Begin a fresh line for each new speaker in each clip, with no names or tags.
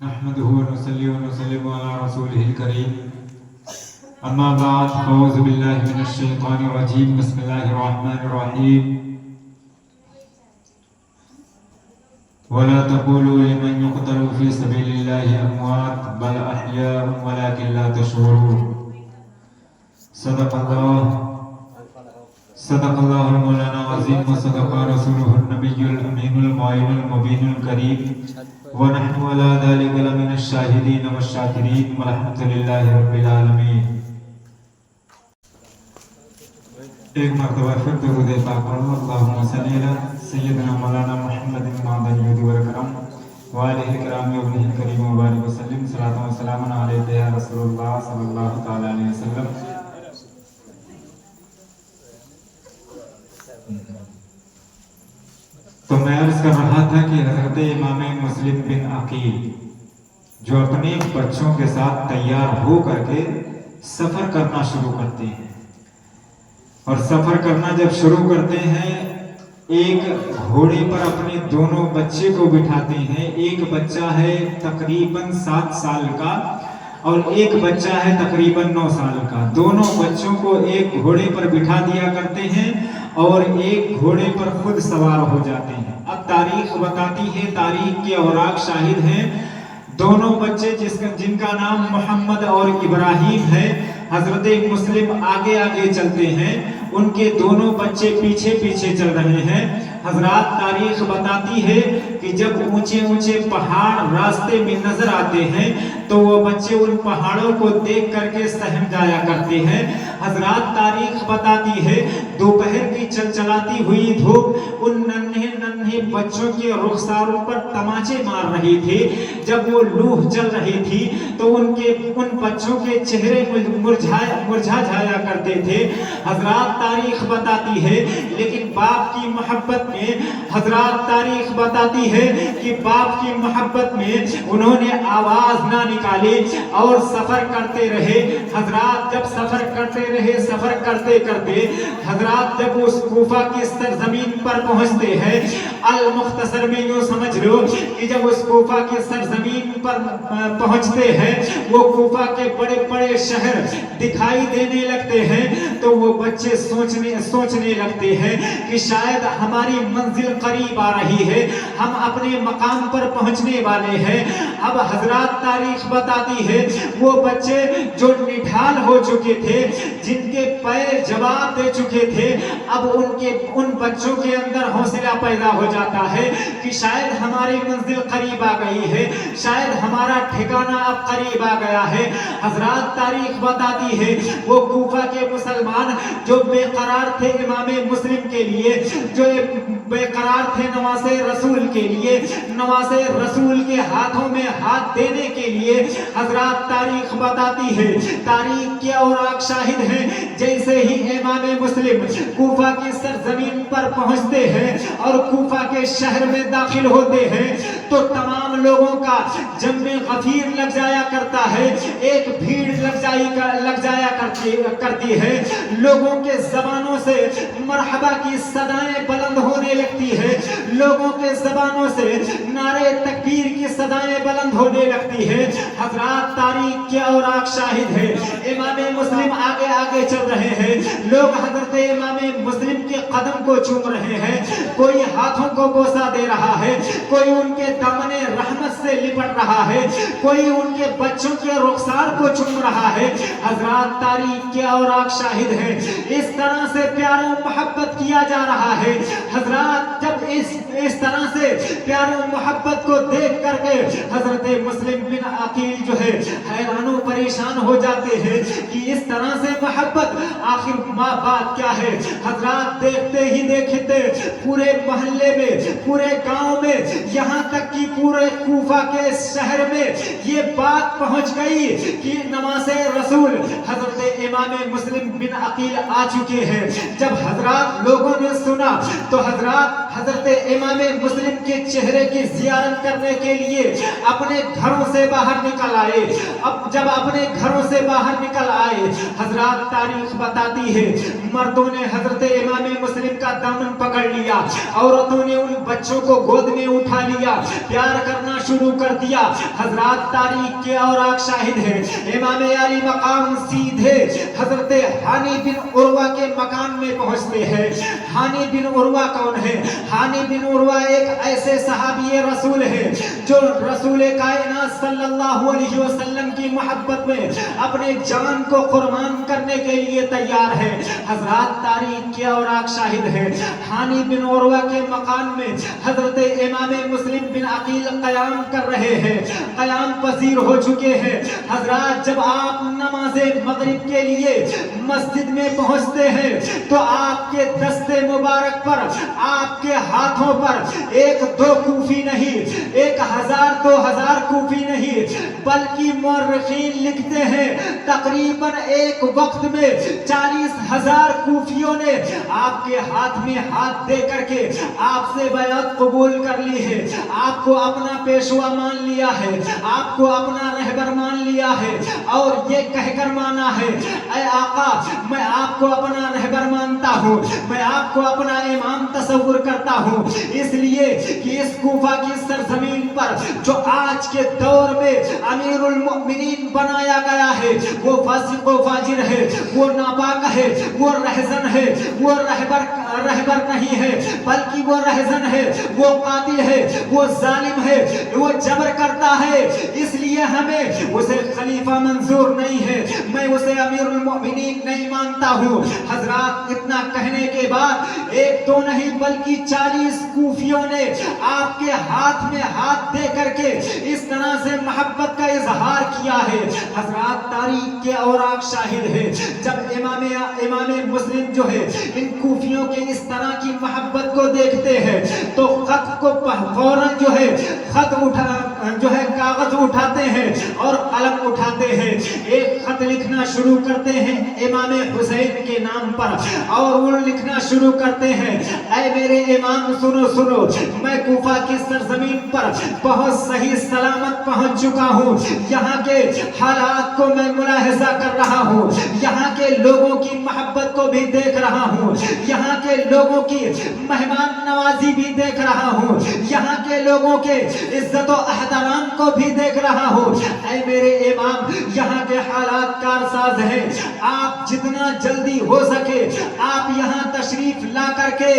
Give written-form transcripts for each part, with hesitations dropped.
نحمده ونصلي ونسلم على رسوله الكريم اما بعد اعوذ بالله من الشيطان الرجيم بسم الله الرحمن الرحيم ولا تقولوا لمن يقتل في سبيل الله اموات بل احياء ولكن لا تشعرون صدق الله المولانا العظيم وصدق رسوله النبي الامين المعين المبين الكريم ونحن على ذلك لمن الشاهدين والشاكرين والحمد لله رب العالمين. ایک مرتبہ پھر درود پاک پڑھو. اللہم صلی علی سیدنا مولانا محمد معدن یہودی ورکرم وآلہ الکرام وابنہ الکریم وبارک وسلم. صلاۃ و سلام علیک یا رسول اللہ صلی اللہ تعالی علیہ وسلم. تو میں عرض کر رہا تھا کہ حضرت امام مسلم بن عقیل جو اپنے بچوں کے ساتھ تیار ہو کر کے سفر کرنا شروع کرتے ہیں، اور سفر کرنا جب شروع کرتے ہیں ایک گھوڑے پر اپنے دونوں بچے کو بٹھاتے ہیں. ایک بچہ ہے تقریباً 7 سال کا اور ایک بچہ ہے تقریباً 9 سال کا. دونوں بچوں کو ایک گھوڑے پر بٹھا دیا کرتے ہیں اور ایک گھوڑے پر خود سوار ہو جاتے ہیں. اب تاریخ بتاتی ہے، تاریخ کے اوراق شاہد ہیں، دونوں بچے جن کا نام محمد اور ابراہیم ہے، حضرت مسلم آگے آگے چلتے ہیں، ان کے دونوں بچے پیچھے پیچھے چل رہے ہیں. حضرات تاریخ بتاتی ہے کہ جب اونچے اونچے پہاڑ راستے میں نظر آتے ہیں تو وہ بچے ان پہاڑوں کو دیکھ کر کے سہم جایا کرتے ہیں. حضرات تاریخ بتاتی ہے دوپہر کی چلچلاتی ہوئی دھوپ ان ننھے ننھے بچوں کے رخساروں پر تماچے مار رہی تھی. جب وہ لوح چل رہی تھی تو ان بچوں کے چہرے مرجھا جایا کرتے تھے. حضرات تاریخ بتاتی ہے لیکن باپ کی محبت میں، حضرات تاریخ بتاتی ہے کہ باپ کی محبت میں انہوں نے آواز نہ نکالی اور سفر کرتے رہے. حضرات جب سفر کرتے رہے، سفر کرتے کرتے حضرات جب اس کوفہ کی سرزمین پر پہنچتے ہیں، المختصر میں یوں سمجھ لو کہ جب اس کوفہ کی سرزمین پر پہنچتے ہیں وہ کوفہ کے بڑے بڑے شہر دکھائی دینے لگتے ہیں تو وہ بچے سوچنے لگتے ہیں کہ شاید ہماری منزل قریب آ رہی ہے، ہم اپنے مقام پر پہنچنے والے ہیں. اب حضرات تاریخ بتاتی ہے وہ بچے جو نڈھال ہو چکے تھے، جن کے پیر جواب دے چکے تھے، اب ان بچوں کے اندر حوصلہ پیدا ہو جاتا ہے کہ شاید ہماری منزل قریب آ گئی ہے، شاید ہمارا ٹھکانہ اب قریب آ گیا ہے. حضرات تاریخ بتاتی ہے وہ کوفہ کے مسلمان جو بے قرار تھے امام مسلم کے لیے، جو بے قرار تھے نواز رسول کے لیے، نواز رسول کے ہاتھوں میں ہاتھ دینے کے لیے، حضرات تاریخ بتاتی ہے، تاریخ کے اوراق شاہد ہیں، جیسے ہی امام مسلم کوفہ کی سرزمین پر پہنچتے ہیں اور کوفہ کے شہر میں داخل ہوتے ہیں تو تمام لوگوں کا جم غفیر لگ جایا کرتا ہے، ایک بھیڑ لگ جایا کرتی ہے. لوگوں کے زبانوں سے مرحبا کی صدائیں بلند ہونے لگتی ہے، لوگوں کے زبانوں سے نعرے تکبیر کی صدائیں بلند ہونے لگتی ہے. حضرات تاریخ کے اوراق شاہد ہے، امام مسلم آگے آگے چل رہے ہیں، لوگ حضرت امام مسلم کے قدم کو چوم رہے ہیں، کوئی ہاتھوں کو بوسہ دے رہا ہے، کوئی ان کے دامن رحمت سے لپٹ رہا ہے، کوئی ان کے بچوں کے رخسار کو چوم رہا ہے. حضرات تاریخ کے اوراق شاہد ہے، اس طرح سے پیار و محبت کیا جا رہا ہے. حضرات جب اس طرح سے پیار و محبت کو دیکھ کر کے حضرت مسلم بن عقیل جو ہے حیران و پریشان ہو جاتے ہیں کہ اس طرح سے محبت آخر بات کیا ہے. حضرات دیکھتے ہی دیکھتے پورے محلے میں، پورے گاؤں میں، یہاں تک کہ پورے کوفہ کے شہر میں یہ بات پہنچ گئی کہ نواز رسول حضرت امام مسلم بن عقیل آ چکے ہیں. جب حضرات لوگوں نے سنا تو حضرات حضرت امام مسلم کے چہرے کی زیارت کرنے کے لیے اپنے अपने घरों से बाहर निकल आए। अब जब अपने घरों से बाहर निकल आए, हजरत तारीख बताती है मर्दों ने हजरत इमाम मुस्लिम का दामन पकड़ लिया, औरतों ने उन बच्चों को गोद में उठा लिया, प्यार करना शुरू कर दिया। हजरत तारीख के औराक शाहिद है, इमाम अली मकाम सीधे हजरत हानी बिन उर्वा के मकान में पहुंचते हैं। हानी बिन उर्वा कौन है? हानी बिन उर्वा एक ऐसे सहाबी रसूल है जो रसूल कायनात सल्लल्लाहु अलैहि वसल्लम की मोहब्बत में अपने जान को कुर्बान करने के लिए तैयार है। हजरत तारीख के औराक शाहिद है, हानी बिन उर्वा के मकान में हजरत इमाम मुस्लिम बिन अकील क़याम कर रहे हैं, क़याम पजीर हो चुके हैं। हजरत जब आप नमाज़े मगरिब के लिए मस्जिद में पहुंचते हैं तो आपके दस्ते मुबारक पर, आपके हाथों पर एक दो कूफी नहीं, 1000 2000 कूफी नहीं, बल्कि मुअर्रिखीन लिखते हैं तकरीबन एक वक्त में 40,000 कूफियों ने आपके हाथ में हाथ दे करके आपसे बैअत कबूल कर ली है, आपको अपना पेशवा मान लिया है, आपको अपना रहबर मान लिया है और ये कहकर माना है, ऐ आका मैं आपको अपना रहबर मानता हूँ, मैं आपको अपना इमाम तसव्वुर करता हूँ। इसलिए कि इस कूफा की सरजमीन पर जो आज के दौर में अमीरुल मुमिनीन बनाया गया है वो फासिक व फाजिर है, वो नापाक है, वो रहजन है, वो रहबर नहीं है, बल्कि वो रहजन है, वो कातिल है, वो जालिम है, वो जबर करता है। इसलिए हमें उसे खलीफा मंजूर नहीं है, मैं उसे अमीरुल मुमिनीन नहीं मानता हूँ। हजरत इतना कहने के बाद एक दो नहीं बल्कि 40 कूफियों ने आपके हाथ में हाथ दे करके इस तरह से मोहब्बत का इजहार किया है। हजरत तारीख के औराक शाहिद है, जब इमाम मुस्लिम जो है इन कूफियों के इस तरह की मोहब्बत को देखते हैं तो खत को फौरन जो है कागज उठाते हैं और कलम उठाते हैं, एक खत लिखना शुरू करते हैं इमाम हुसैन के नाम पर और वो लिखना शुरू करते हैं, ऐ मेरे इमाम सुनो सुनो, मैं कूफा की सरजमीन पर बहुत सही सलामत पहुंच चुका हूँ, यहाँ के हालात को मैं मुलाहिजा कर रहा हूँ, यहाँ के लोगों की मोहब्बत को भी देख रहा हूँ, यहाँ के लोगों की मेहमान नवाजी भी देख रहा हूँ, यहाँ के लोगों के इज्जत और एहतराम को भी देख रहा हूँ। ऐ मेरे इमाम यहाँ के हालात कारसाज हैं, आप जितना जल्दी हो सके आप यहाँ तशरीफ ला करके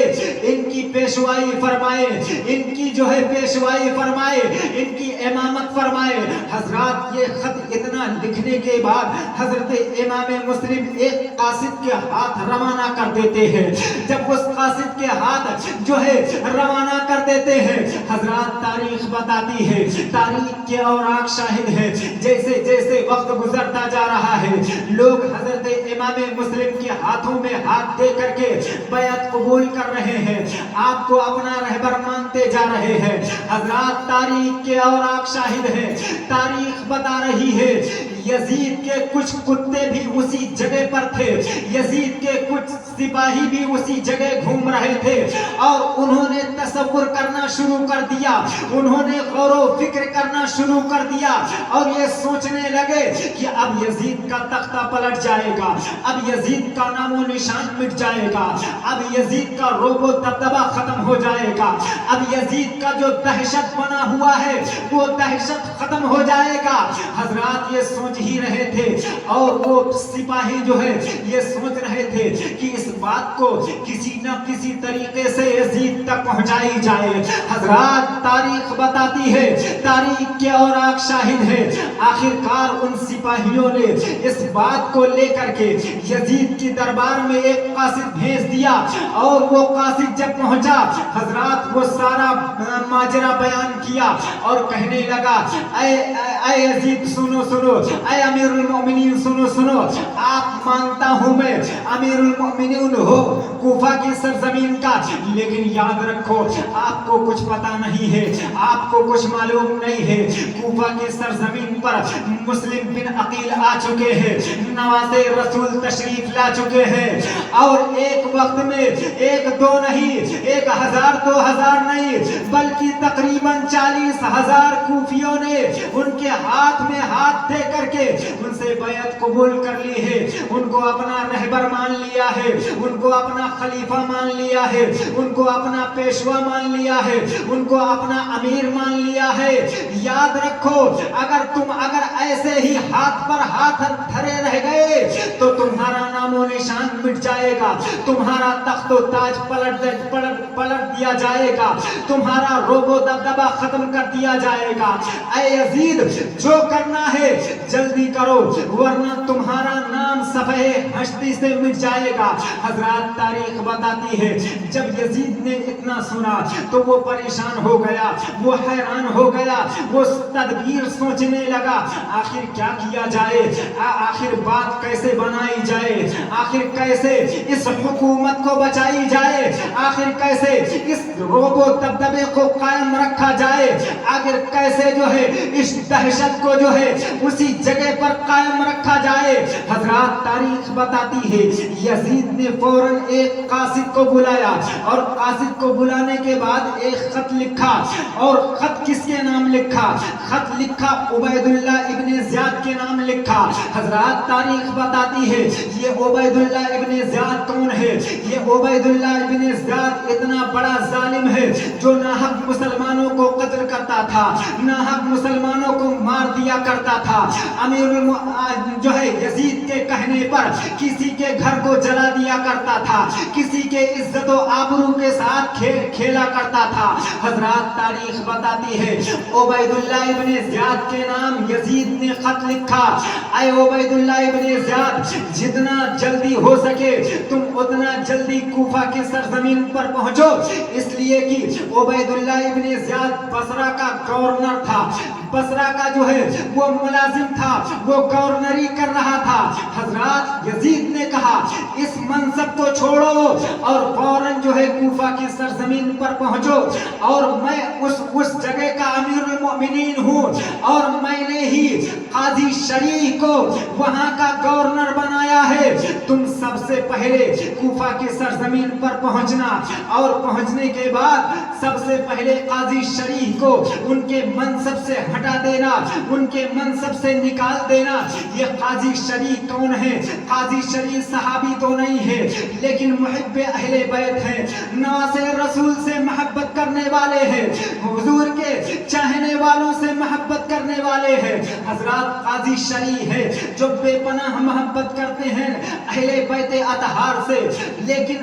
इनकी पेशवाई फरमाए, इनकी जो है पेशवाई फरमाए, इनकी इमामत फरमाए। हजरत ये खत इतना लिखने के बाद हजरत इमाम मुस्लिम एक कासिद के हाथ रवाना कर देते हैं। जब उस कासिद के हाथ जो है रवाना कर देते हैं, हजरत तारीख बताती है, तारीख के औराक शाहिद है, जैसे जैसे वक्त गुजरता जा रहा है लोग हजरत इमाम मुस्लिम के हाथों में हाथ दे करके बैअत कबूल कर रहे हैं, आपको अपना रहबर मानते जा रहे हैं। हजरत तारीख के औराक शाहिद है, तारीख बता रही है यजीद के कुछ कुत्ते भी उसी जगह पर थे, यजीद के कुछ सिपाही भी उसी जगह घूम रहे थे और उन्होंने तसव्वुर करना शुरू कर दिया, उन्होंने गौर व फिक्र करना शुरू कर दिया और ये सोचने लगे कि अब यजीद का तख्ता पलट जाएगा, अब यजीद का नामो निशान मिट जाएगा, अब यजीद का रोबो दबदबा खत्म हो जाएगा, अब यजीद का जो दहशत बना हुआ है वो दहशत खत्म हो जाएगा। हजरत ये सोच ही रहे थे और वो सिपाही जो है ये सोच रहे थे कि इस बात को किसी न किसी तरीके से यजीद तक पहुंचाई जाए। हजरत तारीख बताती है, तारीख के औराक शाहिद है, आखिरकार उन सिपाहियों ने इस बात को लेकर के यजीद की दरबार में एक कासिद भेज दिया और वो कासिद जब पहुंचा हजरत वो सारा माजरा बयान किया और कहने लगा, ऐ यजीद सुनो सुनो, ऐ अमीरुल मोमिनीन सुनो सुनो, आप मानता हूं मैं अमीरुल मोमिनीन हो कूफा की सरजमीन का, लेकिन याद रखो आपको कुछ पता नहीं है, आपको कुछ मालूम नहीं है। कूफा की सरजमीन पर मुस्लिम बिन अकील आ चुके हैं, नवासे रसूल तशरीफ ला चुके हैं, और एक वक्त में एक दो नहीं, 1000 2000 नहीं, बल्कि तकरीबन 40,000 कूफियों ने उनके हाथ में हाथ दे करके उनसे बैत कबूल कर ली है, उनको अपना रहबर मान लिया है, उनको अपना खलीफा मान लिया है, उनको अपना पेशवा मान लिया है, उनको अपना अमीर मान लिया है। याद रखो अगर ऐसे ही हाथ पर हाथ धरे रह गए तो तुम्हारा नामो निशान मिट जाएगा, तुम्हारा तख्तो ताज पलट दिया जाएगा, तुम्हारा रोबो दबदबा खत्म कर दिया जाएगा। ऐ यजीद, जो करना है जल्दी करो, वरना तुम्हारा नाम सफ़े हस्ती से मिट जाएगा। हजरत तारीख बताती है जब यजीद ने इतना सुना तो वो परेशान हो गया, वो हैरान हो गया, वो तदबीर सोचने लगा आखिर क्या किया जाए, आखिर बात कैसे बनाई जाए, आखिर कैसे इस हुकूमत को बचाई जाए, आखिर कैसे इस रोबो दबदबे को कायम रखा जाए, आखिर कैसे जो है इस दहशत को जो है उसी जगह पर कायम रखा जाए। हजरत तारीख बताती है यजीद ने फौरन एक कासिद को बुलाया, और कासिद को बुलाने के बाद एक खत लिखा, और खत किसके नाम लिखा? खत लिखा उबैदुल्लाह इब्ने ज़ियाद के नाम लिखा। हजरत तारीख बताती है ये उबैदुल्लाह इब्ने ज़ियाद कौन है? ये उबैदुल्लाह इब्ने ज़ियाद इतना बड़ा जालिम है जो नाहक मुसलमानों को कत्ल करता था, नाहक मुसलमानों को मार दिया करता था। अमीरुल जो है यजीद के कहने पर किसी के घर को जला दिया करता था, किसी के इज्जत और आबरू के साथ खेला करता था। हजरत तारीख बताती है उबैदुल्लाह इब्ने ज़ियाद के नाम यजीद ने खत लिखा, ऐ उबैदुल्लाह इब्ने ज़ियाद, जितना जल्दी हो सके तुम उतना जल्दी कूफा की सरजमीन पर पहुंचो, इसलिए कि उबैदुल्लाह इब्ने ज़ियाद बसरा का गवर्नर था, बसरा का जो है वो मुलाजिम था, वो गवर्नरी कर रहा था। हजरत यजीद ने कहा इस मनसब को छोड़ो और फौरन जो है कूफा की सरजमीन पर पहुंचो, और मैं उस जगह का अमीरुल मोमिनीन हूँ, और मैंने ही काजी शरीफ को वहाँ का गवर्नर बनाया है। तुम सबसे पहले कूफा की सरजमीन पर पहुंचना, और पहुंचने के बाद सबसे पहले काजी शरीफ को उनके मनसब से हटा देना, उनके मनसब से निकाल देना। ये काजी शरीफ कौन है? काजी शरीफ सहाबी तो नहीं है, लेकिन मुहिब्बे अहले बैत है, नवासे रसूल से मोहब्बत करने वाले हैं, हुजूर के चाहने वालों से मोहब्बत करने वाले हैं। हजरत काजी शरीफ है जो बेपनाह मोहब्बत करते हैं अहले बैत अतहार से, लेकिन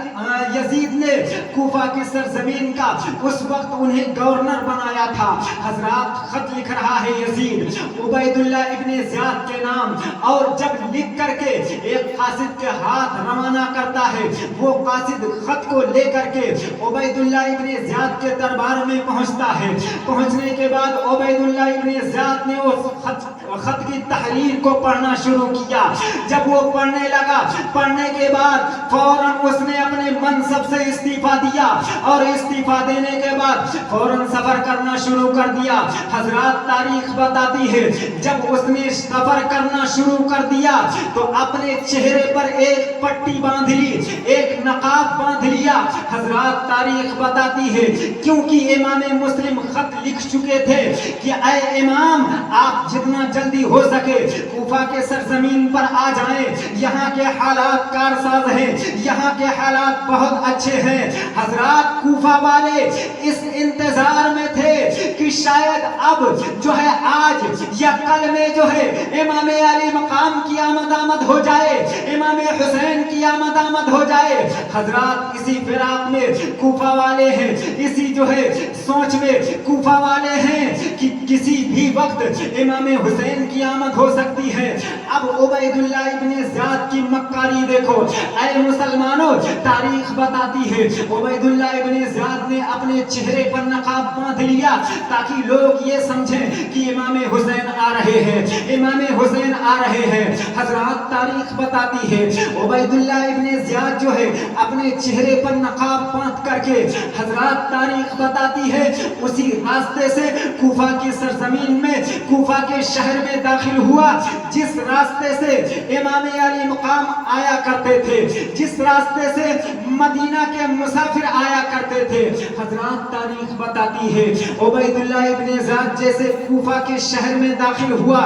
यजीद ने कूफा की सरजमीन का उस वक्त उन्हें गवर्नर बनाया था। हजरत खत लिख रहा है यजीद उबैदुल्लाह इब्ने ज़ियाद के नाम, और जब लिख करके एक कासिद के हाथ रवाना करता है, वो कासिद खत को लेकर के उबैदुल्लाह इब्ने ज़ियाद के दरबार में पहुंचता है। पहुंचने के बाद उबैदुल्लाह इब्ने ज़ियाद ने उस खत की तहरीर को पढ़ना शुरू किया। जब वो पढ़ने लगा, पढ़ने के बाद फौरन उसने अपने मनसब से इस्तीफा दिया, और इस्तीफा देने के बाद फौरन सफर करना शुरू कर दिया। हजरत तारीख बताती है जब उसने सफर करना शुरू कर दिया तो अपने चेहरे पर एक पट्टी बांध ली, एक नकाब बांध लिया। हजरत तारीख बताती है क्योंकि इमाम मुस्लिम खत लिख चुके थे कि ऐ इमाम, आप जितना जल्दी हो सके कूफा के सरजमीन पर आ जाएं, यहाँ के हालात कारसाज हैं, यहाँ के हालात बहुत अच्छे हैं। हजरत कूफा वाले इस इंतजार में थे कि शायद अब जो है आज या कल में जो है इमाम अली मकाम की आमद हो जाए, इमाम हुसैन की आमद हो जाए। हजरत इसी फिराक में कूफा वाले हैं, इसी जो है सोच में कूफा वाले हैं कि किसी भी वक्त इमाम हुसैन की आमद हो सकती है। अब उबैदुल्लाह इब्ने ज़ियाद की मक्कारी देखो। ऐ मुसलमानों, तारीख बताती है उबैदुल्लाह इब्ने ज़ियाद ने अपने चेहरे पर नकाब बांध लिया ताकि लोग ये समझें कि इमाम हुसैन آ رہے ہیں, امام حسین آ رہے ہیں. حضرات تاریخ بتاتی ہے عبید اللہ ابن زیاد جو ہے اپنے چہرے پر نقاب باندھ کر کے, حضرات تاریخ بتاتی ہے اسی راستے سے کوفہ کی سرزمین میں, کوفہ کے شہر میں داخل ہوا جس راستے سے امام علی مقام آیا کرتے تھے, جس راستے سے مدینہ کے مسافر آیا کرتے تھے. حضرات تاریخ بتاتی ہے عبید اللہ ابن زیاد جیسے کوفہ کے شہر میں داخل ہوا,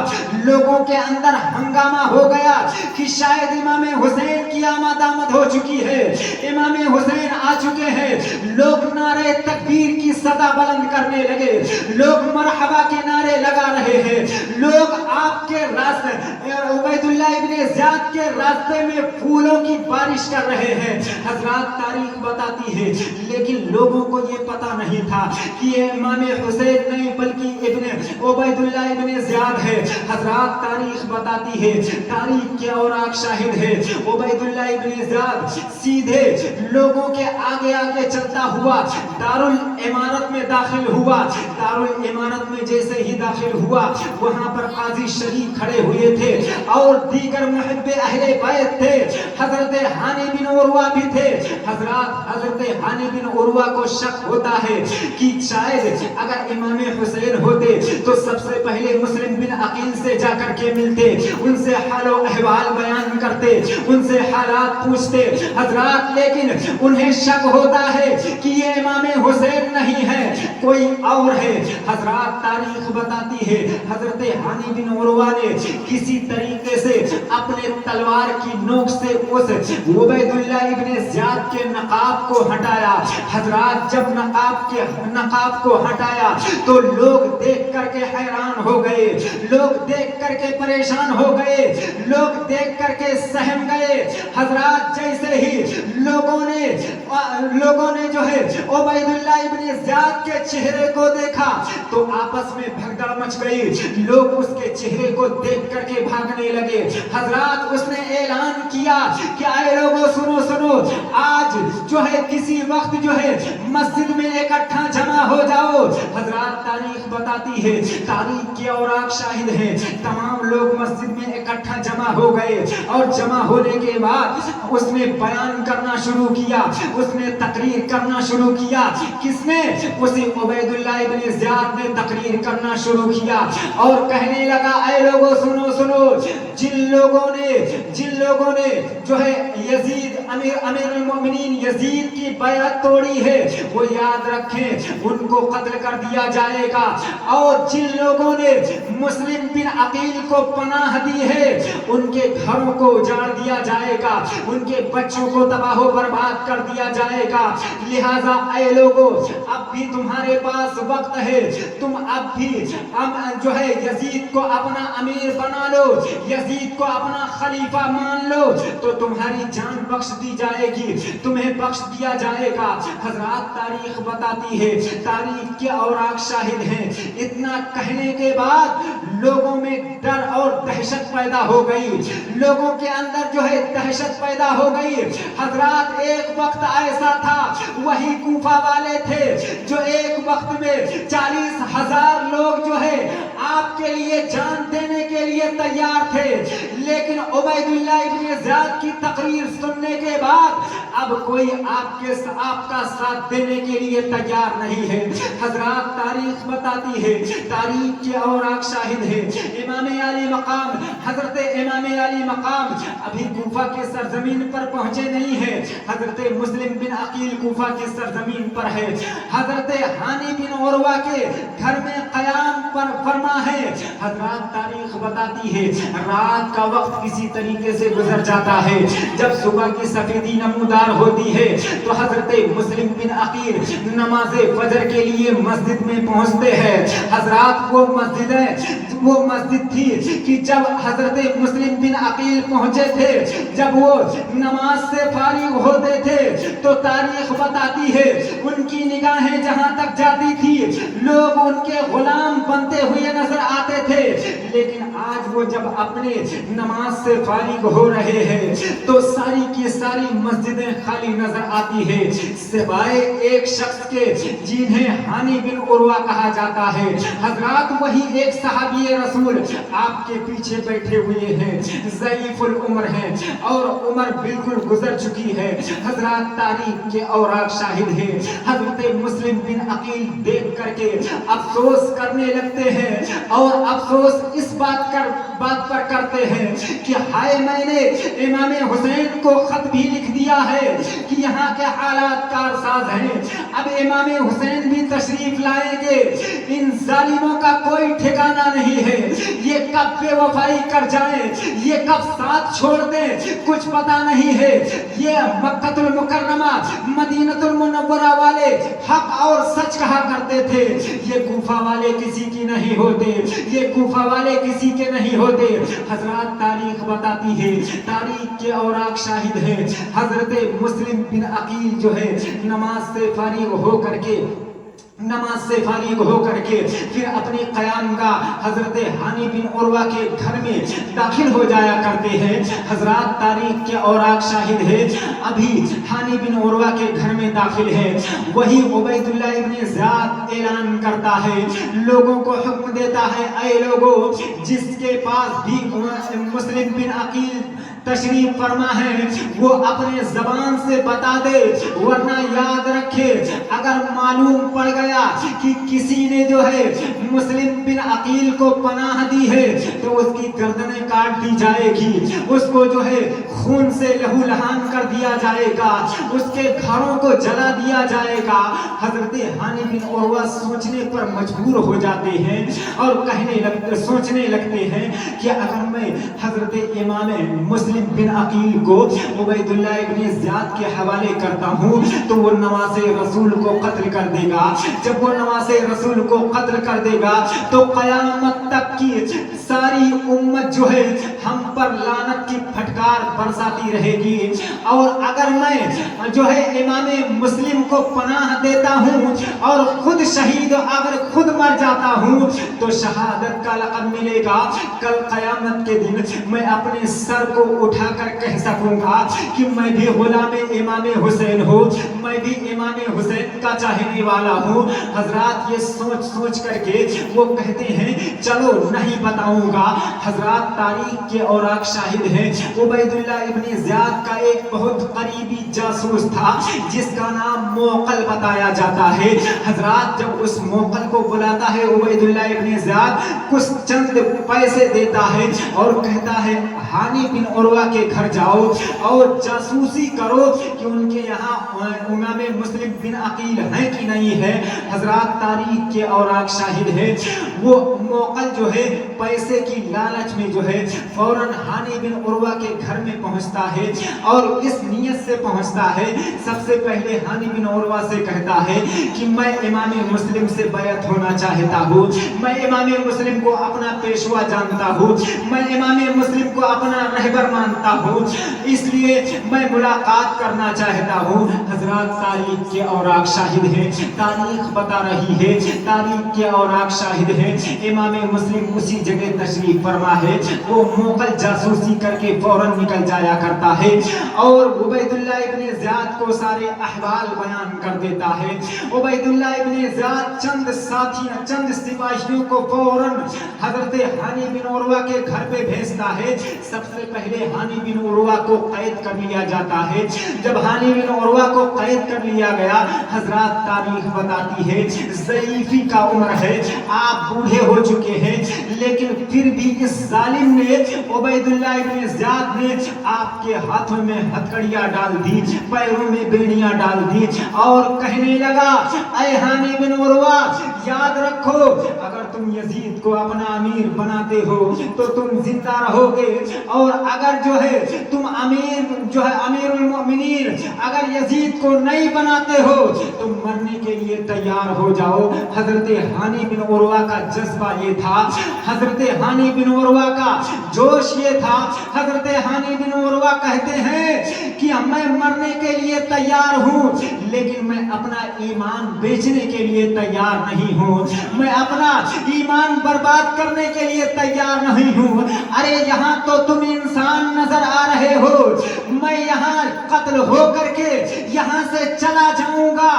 لوگوں کے اندر ہنگامہ ہو گیا کہ شاید امام حسین کی آمد ہو چکی ہے, امام حسین آ چکے ہیں. لوگ نعرے تکبیر کی صدا بلند کرنے لگے, لوگ مرحبا کے نعرے لگا رہے ہیں, لوگ آپ کے راستے عبید اللہ ابن زیاد کے راستے میں پھولوں کی بارش کر رہے ہیں. حضرات تاریخ بتاتی ہے لیکن لوگوں کو یہ پتا نہیں تھا کہ یہ امام حسین نہیں بلکہ عبید اللہ ابن زیاد ہے. حضرات تاریخ بتاتی ہے, تاریخ کے اوراق شاہد ہے, عبید اللہ ابن زیاد سیدھے لوگوں کے آگے آگے چلتا ہوا دارالامارت میں داخل ہوا. دارالامارت میں جیسے ہی داخل ہوا وہاں پر قاضی شریف کھڑے ہوئے تھے اور دیگر محب اہل بیت تھے, حضرت ہانی بن عروہ بھی تھے. حضرت ہانی بن عروہ کو شک ہوتا ہے کہ شاید اگر امام حسین ہوتے تو سب سے پہلے مسلم بن عقیل سے جا کر کے ملتے, ان سے حال و احوال بیان کرتے, ان سے حالات پوچھتے. حضرات لیکن انہیں شک ہوتا ہے کہ یہ امام حسین نہیں ہے, کوئی اور ہے. حضرات تاریخ بتاتی ہے حضرت ہانی بن عروہ نے کسی طریقے سے اپنے تلوار کی نوک سے اس عبید اللہ ابن زیاد کے نقاب کو ہٹایا. حضرات جب نقاب کو ہٹایا تو لوگ دیکھ کر کے حیران ہو گئے, لوگ دیکھ کر کے پریشان ہو گئے, لوگ دیکھ کر کے سہم گئے. حضرات جیسے ہی لوگوں نے جو ہے عبید اللہ ابن زیاد کے چہرے کو دیکھا تو آپس میں بھگدڑ مچ گئی, لوگ اس کے چہرے کو دیکھ کر کے بھاگنے لگے. حضرات اس نے اعلان کیا کہ اے لوگوں سنو, آج جو ہے کسی وقت جو ہے مسجد میں اکٹھا جمع ہو جاؤ. حضرات تاریخ بتاتی ہے, تاریخ کے اوراق شاہد ہیں, تمام لوگ مسجد میں اکٹھا جمع ہو گئے اور جمع ہونے کے بعد اس نے بیان کرنا شروع کیا, اس نے تقریر کرنا شروع کیا. کس نے؟ اسی عبید اللہ ابن زیاد نے تقریر کرنا شروع کیا اور کہنے لگا اے لوگوں سنو, جن لوگوں نے جو ہے یزید امیر المومنین یزید کی بیعت توڑی ہے وہ یاد رکھیں ان کو قتل کر دیا جائے گا, اور جن لوگوں نے مسلم بن عقیل کو پناہ دی ہے ان کے گھروں کو اجاڑ دیا جائے گا, ان کے بچوں کو تباہ و برباد کر دیا جائے گا. لہذا اے لوگوں اب بھی تمہارے پاس وقت ہے, تم اب بھی جو ہے یزید کو اپنا امیر بنا لو, یزید کو اپنا خلیفہ مان لو تو تمہاری جان بخش دی جائے گی, تمہیں بخش دیا جائے گا. حضرات تاریخ بتاتی ہے, تاریخ کے اوراق شاہد ہیں, اتنا کہنے کے بعد لوگوں میں ڈر اور دہشت پیدا ہو گئی, لوگوں کے اندر جو ہے دہشت پیدا ہو گئی. حضرات ایک وقت ایسا تھا, وہی کوفہ والے تھے جو ایک وقت میں 40,000 لوگ جو ہے آپ کے لیے جان دینے کے لیے تیار تھے, لیکن عبید اللہ ابن زیاد کی تقریر سننے کے بعد اب کوئی آپ کا ساتھ دینے کے لیے تیار نہیں ہے. حضرات تاریخ بتاتی ہے, تاریخ کے اوراق شاہد ہے, امام علی مقام, حضرت امام علی مقام ابھی کوفہ کے سرزمین پر پہنچے نہیں ہے, حضرت مسلم بن عقیل کوفہ کے سرزمین پر ہے, حضرت ہانی بن عروہ کے گھر میں قیام پر فرما ہے. حضرات تاریخ بتاتی ہے رات کا وقت کسی طریقے سے گزر جاتا ہے, جب صبح کی سفیدی نمودار ہوتی ہے تو حضرت مسلم بن عقیل نماز فجر کے لیے مسجد میں پہنچتے ہیں. حضرات وہ مسجد تھی کہ جب حضرت مسلم بن عقیل پہنچے تھے, جب وہ نماز سے فارغ ہوتے تھے تو تاریخ بتاتی ہے ان کی نگاہیں جہاں تک جاتی تھی لوگ ان کے غلام بنتے ہوئے نظر آتے تھے, لیکن آج وہ جب اپنے نماز سے فارغ ہو رہے ہیں تو ساری کی ساری مسجدیں خالی نظر آتی ہے سوائے ایک شخص کے جنہیں ہانی بن عروہ کہا جاتا ہے. حضرات وہی ایک صحابی رسول آپ کے پیچھے بیٹھے ہوئے ہیں, ضعیف العمر ہیں اور عمر بالکل گزر چکی ہے. حضرات تاریخ کے اوراق شاہد ہیں. حضرت مسلم بن عقیل دیکھ کر کے افسوس کرنے لگتے ہیں اور افسوس اس بات پر کرتے ہیں کہ ہائے میں نے امام حسین کو خط بھی لکھ دیا ہے کہ یہاں کے حالات کارساز ہیں, اب امام حسین بھی تشریف لائیں گے, ان ظالموں کا کوئی ٹھکانہ نہیں ہے, یہ کب بے وفائی کر جائیں, یہ کب ساتھ چھوڑ دیں کچھ پتا نہیں ہے. یہ مکہ المکرمہ مدینہ المنورہ والے حق اور سچ کہا کرتے تھے, یہ کوفہ والے کسی کی نہیں ہوتے, یہ کوفہ والے کسی کے نہیں ہوتے. حضرات تاریخ بتاتی ہے, تاریخ کے اوراق شاہد ہیں, حضرت مسلم بن عقیل جو ہے نماز سے فارغ ہو کر کے پھر اپنی قیام گاہ حضرت ہانی بن عروہ کے گھر میں داخل ہو جایا کرتے ہیں. حضرات تاریخ کے اوراق شاہد ہے, ابھی ہانی بن عروہ کے گھر میں داخل ہے, وہی عبید اللہ ابن زیاد اعلان کرتا ہے, لوگوں کو حکم دیتا ہے, اے لوگوں جس کے پاس بھی مسلم بن عقیل تشریف فرما ہے وہ اپنے زبان سے بتا دے, ورنہ یاد رکھے اگر معلوم پڑ گیا کہ کسی نے جو ہے مسلم بن عقیل کو پناہ دی ہے تو اس کی گردنیں کاٹ دی جائے گی, اس کو جو ہے خون سے لہو لہان کر دیا جائے گا, اس کے گھروں کو جلا دیا جائے گا. حضرت ہانی بن عروہ سوچنے پر مجبور ہو جاتے ہیں اور سوچنے لگتے ہیں کہ اگر میں حضرت امام مسلم بن عقیل کو عبید اللہ ابن زیاد کے حوالے کرتا ہوں تو وہ نواز رسول کو قتل کر دے گا, جب وہ نواز رسول کو قتل کر دے گا تو قیامت تک کی ساری امت جو ہے ہم پر لعنت کی پھٹکار برساتی رہے گی. اور اگر میں جو ہے امام مسلم کو پناہ دیتا ہوں اور خود شہید اگر خود مر جاتا ہوں تو شہادت کا لقب ملے گا. کل قیامت کے دن میں اپنے سر کو اٹھا کر کہہ سکوں گا کہ میں بھی غلام امام حسین ہوں, میں بھی امام حسین کا چاہنے والا ہوں. حضرات یہ سوچ کر کے وہ کہتے ہیں چلو نہیں بتاؤں گا. حضرات تاریخ کے اوراق شاہد ہیں, عبید اللہ ابن زیاد کا ایک بہت قریبی جاسوس تھا جس کا نام موقل بتایا جاتا ہے. حضرات جب اس موقل کو بلاتا ہے عبید اللہ ابن زیاد, کچھ چند پیسے دیتا ہے اور کہتا ہے ہانی بن عروہ کے گھر جاؤ اور جاسوسی کرو کہ ان کے یہاں امام مسلم بن عقیل ہے کہ نہیں ہے. حضرات تاریخ کے اوراق شاہد ہے, وہ موقل جو ہے پیسے کی لالچ میں جو ہے فوراً ہانی بن عروہ کے گھر میں پہنچتا ہے اور اس نیت سے پہنچتا ہے, سب سے پہلے ہانی بن عروہ سے کہتا ہے کہ میں امام مسلم سے بیعت ہونا چاہتا ہوں, میں امام مسلم کو اپنا پیشوا جانتا ہوں, میں امام مسلم کو اپنا رہبر مانتا ہوں, اس لیے میں ملاقات کرنا چاہتا ہوں. حضرات تاریخ کے اوراق شاہد ہیں, تاریخ بتا رہی ہے, تاریخ کے اوراق شاہد ہیں, امام مسلم اسی جگہ تشریف فرما ہے, وہ موقل جاسوسی کر کے فوراً نکل جایا کرتا ہے اور عبید اللہ ابن زیاد کو سارے احوال بیان کر دیتا ہے. عبید اللہ ابن زیاد چند سپاہیوں کو فوراً حضرت ہانی بن عروہ کے گھر پہ بھیجتا ہے. سب سے پہلے ہانی بن عروہ کو قید کر لیا جاتا ہے. جب ہانی بن عروہ کو قید کر لیا گیا, حضرات تاریخ بتاتی ہے ضعیفی کا عمر ہے, آپ بوڑھے ہو چکے ہیں, لیکن پھر بھی اس ظالم نے عبید اللہ ابن زیاد نے آپ کے ہاتھوں میں ہتھکڑیاں ڈال دی, پیروں میں بیڑیاں ڈال دی اور کہنے لگا اے ہانی بن عروہ یاد رکھو اگر تم یزید کو اپنا امیر بناتے ہو تو تم زندہ رہو گے, اور اگر جو ہے تم امیر المؤمنین اگر یزید کو نہیں بناتے ہو تم مرنے کے لیے تیار ہو جاؤ. حضرت ہانی بن عروہ کا جذبہ یہ تھا, حضرت ہانی بن عروہ کا جوش یہ تھا. حضرت ہانی بن عروہ کہتے ہیں کہ میں مرنے کے لیے تیار ہوں لیکن میں اپنا ایمان بیچنے کے لیے تیار نہیں ہوں, میں اپنا ایمان برباد کرنے کے لیے تیار نہیں ہوں.
अरे यहाँ तो तुम इंसान नजर आ रहे हो, मैं यहाँ कत्ल हो करके यहाँ से चला जाऊंगा।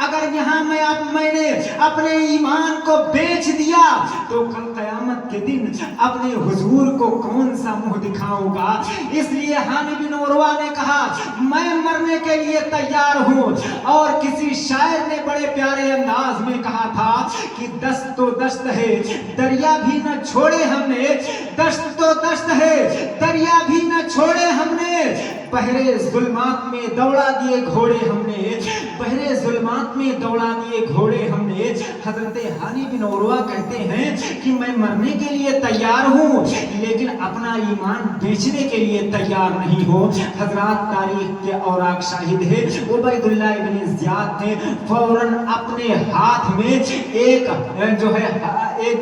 अगर यहाँ मैंने अपने ईमान को बेच दिया तो कल क़यामत के दिन अपने हुजूर को कौन सा मुंह दिखाऊंगा। इसलिए हानि बिन उरवा ने कहा मैं मरने के लिए तैयार हूँ। और किसी शायर ने बड़े प्यारे अंदाज में कहा था कि दस्त तो दस्त है दरिया भी न छोड़े हमने, दस्त तो दस्त है दरिया भी न छोड़े हमने, बहरे जुल्मात में दौड़ा दिए घोड़े हमने, बहरे जुल्मात में दौड़ा दिए घोड़े हमने। हजरत हानि बिन उरवा कहते हैं कि मैं मरने के लिए तैयार हूँ लेकिन अपना ईमान बेचने के लिए तैयार नहीं हो। हजरात तारीख के औराक शाहिद है, उबैदुल्लाह इब्न ज़ियाद ने फौरन अपने हाथ में एक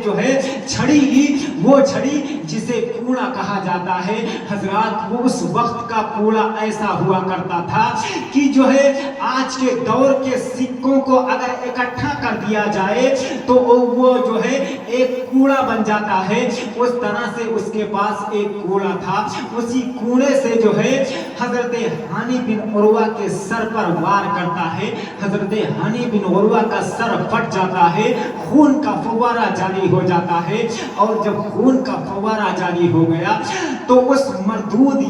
जो है छड़ी ली, वो छड़ी जिसे कूड़ा कहा जाता है। हजरात वो उस वक्त का कूड़ा ऐसा हुआ करता था कि जो है आज के दौर के सिक्कों को अगर इकट्ठा कर दिया जाए तो वो जो है एक कूड़ा बन जाता है। उस तरह से उसके पास एक कूड़ा था, उसी कूड़े से जो है हजरत हानि बिन उरवा के सर पर वार करता है। हजरत हानि बिन उरवा का सर फट जाता है, खून का फव्वारा जारी हो जाता है। और जब खून का फव्वारा जारी हो गया तो उस मरदूद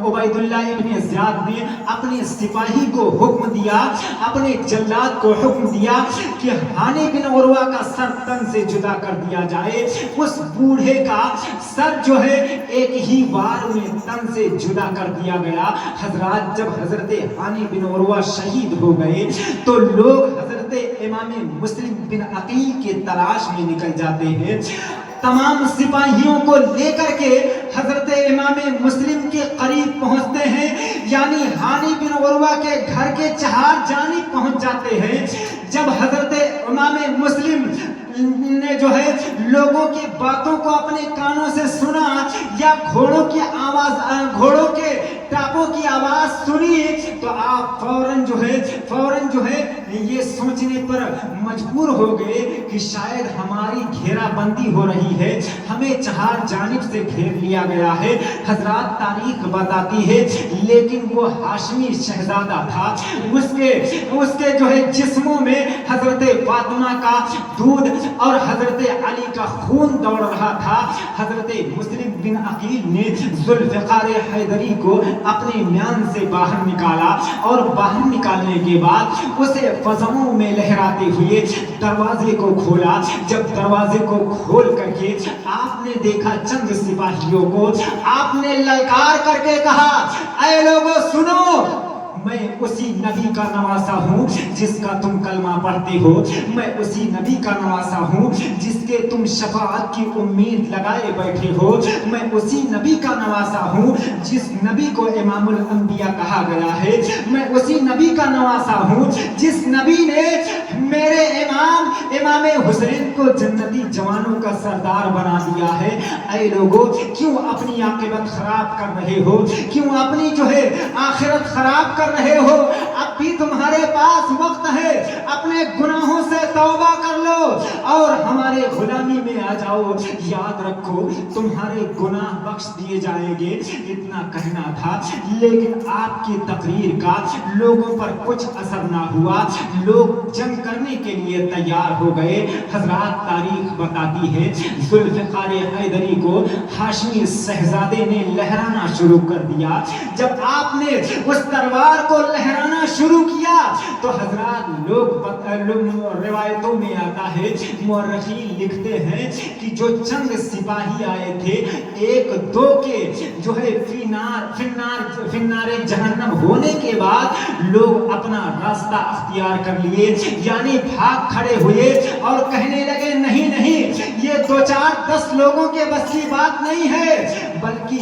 उबैदुल्लाह इब्न ज़ियाद ने अपने सिपाही को हुक्म दिया, अपने जल्लाद को हुक्म दिया कि हानि बिन उरवा का सर तन से जुदा कर दिया जाए। उस बूढ़े का सर जो है एक ही वार में तन से जुदा कर दिया गया। हजरात जब हजरत हानि बिन उरवा शहीद हो गए तो लोग हजरत इमाम मुस्लिम बिन अकील के तलाश में निकल जाते हैं। तमाम सिपाहियों को लेकर के हजरत इमाम मुस्लिम के करीब पहुंचते हैं, यानी हानि बिन उरवा के घर के चार जानिब पहुंच जाते हैं। जब हजरत इमाम मुस्लिम ने जो है लोगों की बातों को अपने कानों से सुना या घोड़ों की आवाज, घोड़ों के टापों की आवाज सुनी तो आप फौरन जो है ये सोचने पर मजबूर हो गए कि शायद हमारी घेराबंदी हो रही है, हमें चार जानिब से घेर लिया गया है। हजरात तारीख बताती है लेकिन वो हाशमी शहजादा था, उसके जो है जिस्मों में हजरत फातिमा का दूध और हजरत अली का खून दौड़ रहा था। हजरत मुस्लिम बिन अकील ने जुल्फ़िकार हैदरी को अपने म्यान से बाहर निकाला और बाहर निकालने के बाद उसे फज़ाओं में लहराते हुए दरवाजे को खोला। जब दरवाजे को खोल करके आपने देखा चंद सिपाहियों को, आपने ललकार करके कहा ऐ लोगों सुनो, मैं उसी नबी का नवासा हूँ जिसका तुम कलमा पढ़ते हो, मैं उसी नबी का नवासा हूँ जिसके तुम शफाअत की उम्मीद लगाए बैठे हो, मैं उसी नबी का नवासा हूँ जिस नबी को इमामुल अंबिया कहा गया है, मैं उसी नबी का नवासा हूँ जिस नबी ने मेरे इमाम हुसैन को जन्नती जवानों का सरदार बना दिया है। ऐ लोगों क्यों अपनी आखिरत खराब कर रहे हो, क्यों अपनी जो है आखिरत खराब कर रहे हो? अब भी तुम्हारे पास वक्त है, अपने गुनाहों से तौबा कर लो और हमारे गुलामी में आ जाओ। याद रखो तुम्हारे गुनाह बख्श दिए जाएंगे, इतना कहना था। लेकिन आपकी तकरीर का लोगों पर कुछ असर ना हुआ, लोग जंग करने के लिए तैयार हो गए। हजरात तारीख बताती है जुल्फ़िकार हैदरी को हाशमी शहजादे ने लहराना शुरू कर दिया। जब आपने उस तलवार को लहराना शुरू किया तो हजरात लोग रिवायतों में आता है, मुअर्रिखीन लिखते हैं कि जो चंद सिपाही आए थे, एक दो के जो है फिन्नारे जहन्नम होने के बाद लोग अपना रास्ता अख्तियार कर लिए, यानी भाग खड़े हुए और कहने लगे नहीं ये 2-4-10 लोगों के बस की बात नहीं है, बल्कि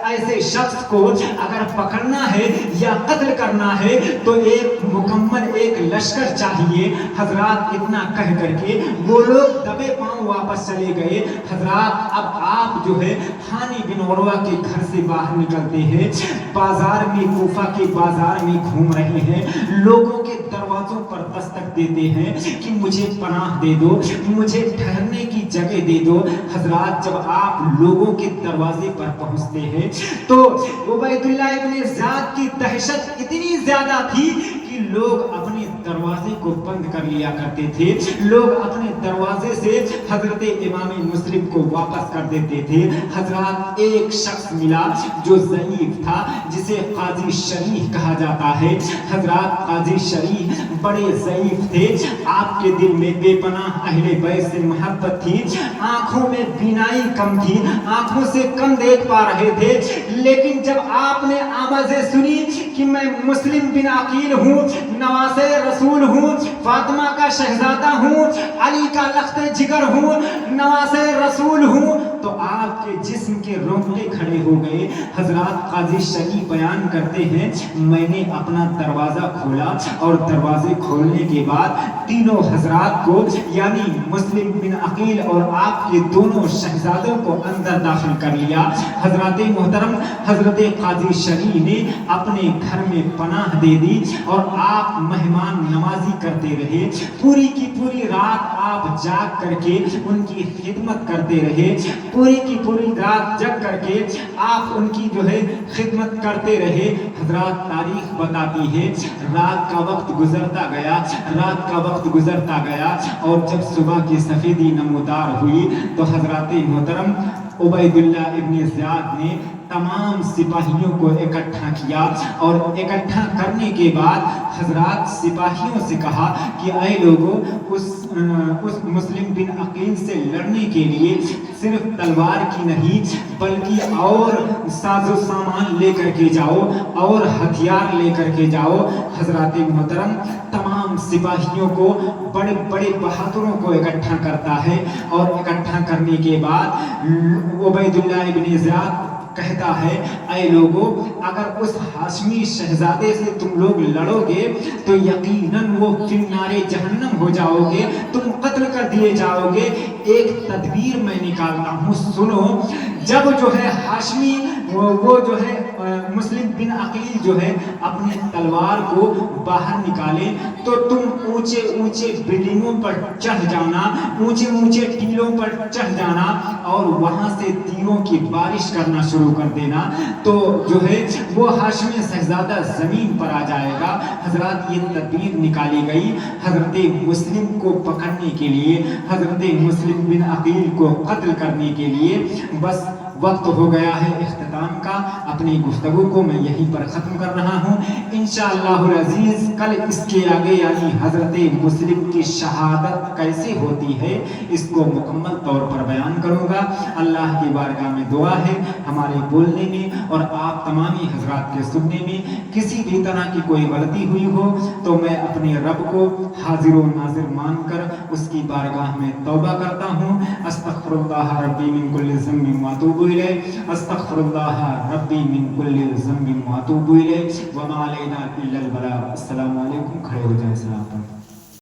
ऐसे शख्स को अगर पकड़ना है या कत्ल करना है तो एक मुकम्मल एक लश्कर चाहिए। हजरात इतना कह करके वो लोग दबे पांव वापस चले गए। हजरात अब आप जो है हानि बिन उरवा के घर से बाहर निकलते हैं, बाजार में, कूफा के बाजार में घूम रहे हैं, लोगों के दरवाजों आंखों पर दस्तक देते हैं कि मुझे पनाह दे दो, मुझे ठहरने की जगह दे दो। हजरात, जब आप लोगों के दरवाजे पर पहुंचते हैं तो उबैदुल्लाह इब्न ज़ियाद की दहशत इतनी ज्यादा थी कि लोग अपने दरवाजे को बंद कर लिया करते थे, लोग अपने दरवाजे से हजरत इमाम मुस्लिम को वापस कर देते थे। हजरात, एक शख्स मिला जो ज़ईफ था, जिसे काजी शरीफ कहा जाता है। हजरात, काजी शरीफ बड़े ज़ईफ थे, आपके दिल में बेपनाह अहले बैत से मोहब्बत थी, आंखों में बीनाई कम थी, आंखों से कम देख पा रहे थे। लेकिन जब आपने आवाज़ें सुनी कि मैं मुस्लिम बिन अकील हूँ, नवासे रसूल हूँ, फातिमा का शहजादा हूँ, अली का लख्ते जिगर हूँ, नवासे रसूल हूँ, तो आपके जिस्म के रोंगटे खड़े हो गए। हजरात, काजी शरीफ बयान करते हैं, मैंने अपना दरवाजा खोला और दरवाजे खोलने के बाद तीनों हजरात को, यानी मुस्लिम बिन अकील और आपके दोनों शहजादों को अंदर दाखिल कर लिया। हजरत मोहतरम हजरत काजी शरीफ ने अपने घर में पनाह दे दी और आप मेहमान नवाजी करते रहे। पूरी की पूरी रात आप जाग करके उनकी खिदमत करते रहे, पूरी की पूरी रात जग करके आप उनकी जो है खिदमत करते रहे। हजरात, तारीख बताती है, रात का वक्त गुजरता गया, रात का वक्त गुजरता गया और जब सुबह की सफेदी नमोदार हुई तो हजरत मोहतरम उबैदुल्लाह इब्न ज़ियाद ने तमाम सिपाहियों को इकट्ठा किया और इकट्ठा करने के बाद हजरात सिपाहियों से कहा कि ऐ लोगों, उस मुस्लिम बिन अकील से लड़ने के लिए सिर्फ तलवार की नहीं बल्कि और साजो सामान लेकर के जाओ और हथियार लेकर के जाओ। हजरत मोहतरम तमाम सिपाहियों को, बड़े बड़े बहादुरों को इकट्ठा करता है और इकट्ठा करने के बाद उबैदुल्लाह इब्न ज़ियाद कहता है, ऐ लोगों, अगर उस हाशमी शहजादे से तुम लोग लड़ोगे तो यकीनन वो फिन्नारे जहन्नम हो जाओगे, तुम कत्ल कर दिए जाओगे। एक तदबीर मैं निकालता हूँ, सुनो। जब जो है हाशमी वो जो है मुस्लिम बिन अकील जो है अपने तलवार को बाहर निकाले तो तुम ऊंचे ऊंचे बिल्डिंगों पर चढ़ जाना, ऊंचे ऊंचे टीलों पर चढ़ जाना और वहां से तीरों की बारिश करना शुरू कर देना, तो जो है वो हाशमी शहजादा जमीन पर आ जाएगा। हजरत, ये तदबीर निकाली गई हजरत मुस्लिम को पकड़ने के लिए, हजरत मुस्लिम बिन अकील को कत्ल करने के लिए। बस वक्त हो गया है इख्तिताम का, अपनी गुफ्तगू को मैं यहीं पर ख़त्म कर रहा हूँ। इंशाअल्लाह अज़ीज़ कल इसके आगे यानी हज़रत मुस्लिम की शहादत कैसे होती है इसको मुकम्मल तौर पर बयान करूँगा। अल्लाह की बारगाह में दुआ है हमारे बोलने में और आप तमामी हजरात के सुनने में किसी भी तरह की कोई गलती हुई हो तो मैं अपने रब को हाजिर व नाजिर मानकर उसकी बारगाह में तौबा करता हूँ। अस्तग़फिरुल्लाह रब्बी मिन कुल्लि ज़ंबिन व अतूबु इलैह, अस्तग़फिरुल्लाह रब्बी मिन कुल्लि ज़ंबिन व अतूबु इलैह, व मा अलैना इल्लल बलाग। अस्सलामु अलैकुम। खड़े हो जाए सलाम पर।